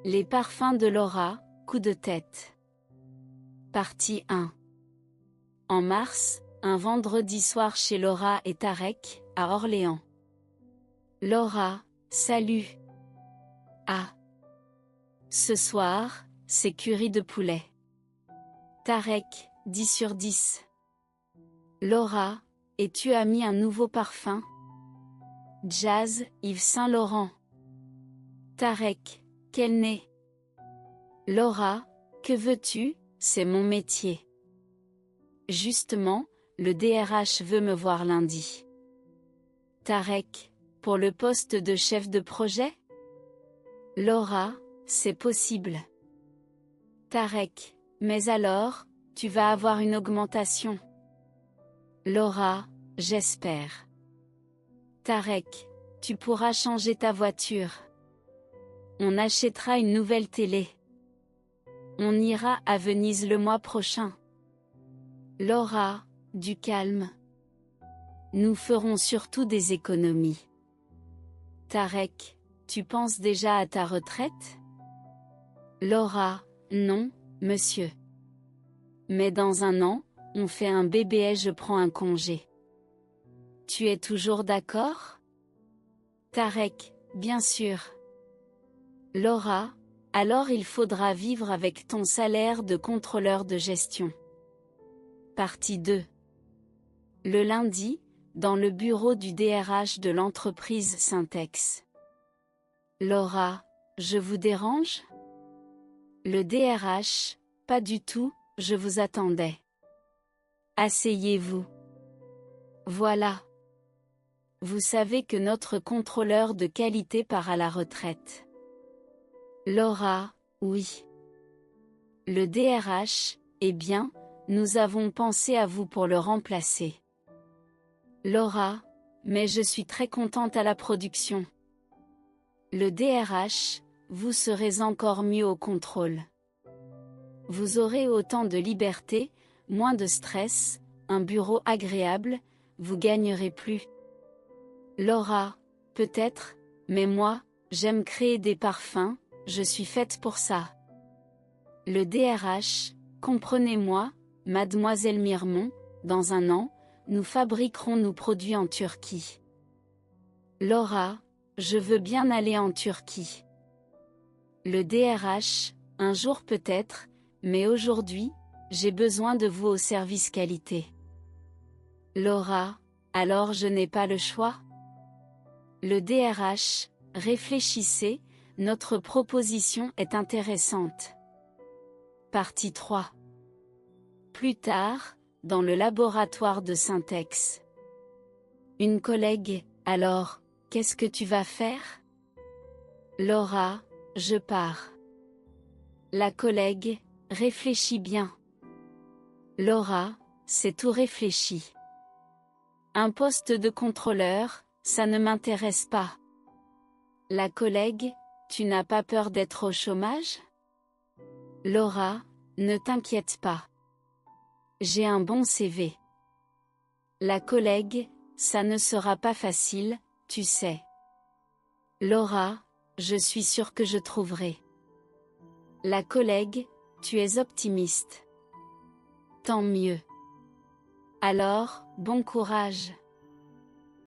Les parfums de Laura, coup de tête. Partie 1. En mars, un vendredi soir chez Laura et Tarek, à Orléans. Laura, salut. Ah. Ce soir, c'est curry de poulet. Tarek, 10 sur 10. Laura, et tu as mis un nouveau parfum? Jazz, Yves Saint Laurent. Tarek, quel nez. Laura, que veux-tu, c'est mon métier. Justement, le DRH veut me voir lundi. Tarek, pour le poste de chef de projet? Laura, c'est possible. Tarek, mais alors, tu vas avoir une augmentation. Laura, j'espère. Tarek, tu pourras changer ta voiture. On achètera une nouvelle télé. On ira à Venise le mois prochain. Laura, du calme. Nous ferons surtout des économies. Tarek, tu penses déjà à ta retraite? Laura, non, monsieur. Mais dans un an, on fait un bébé et je prends un congé. Tu es toujours d'accord? Tarek, bien sûr. Laura, alors il faudra vivre avec ton salaire de contrôleur de gestion. Partie 2. Le lundi, dans le bureau du DRH de l'entreprise Syntex. Laura, je vous dérange? Le DRH, pas du tout, je vous attendais. Asseyez-vous. Voilà. Vous savez que notre contrôleur de qualité part à la retraite. Laura, oui. Le DRH, eh bien, nous avons pensé à vous pour le remplacer. Laura, mais je suis très contente à la production. Le DRH, vous serez encore mieux au contrôle. Vous aurez autant de liberté, moins de stress, un bureau agréable, vous gagnerez plus. Laura, peut-être, mais moi, j'aime créer des parfums, je suis faite pour ça. Le DRH, comprenez-moi, mademoiselle Mirmont, dans un an, nous fabriquerons nos produits en Turquie. Laura, je veux bien aller en Turquie. Le DRH, un jour peut-être, mais aujourd'hui, j'ai besoin de vous au service qualité. Laura, alors je n'ai pas le choix? Le DRH, réfléchissez, notre proposition est intéressante. Partie 3. Plus tard, dans le laboratoire de Syntex. Une collègue, alors, qu'est-ce que tu vas faire? Laura, je pars. La collègue, réfléchis bien. Laura, c'est tout réfléchi. Un poste de contrôleur, ça ne m'intéresse pas. La collègue, tu n'as pas peur d'être au chômage? Laura, ne t'inquiète pas. J'ai un bon CV. La collègue, ça ne sera pas facile, tu sais. Laura, je suis sûre que je trouverai. La collègue, tu es optimiste. Tant mieux. Alors, bon courage.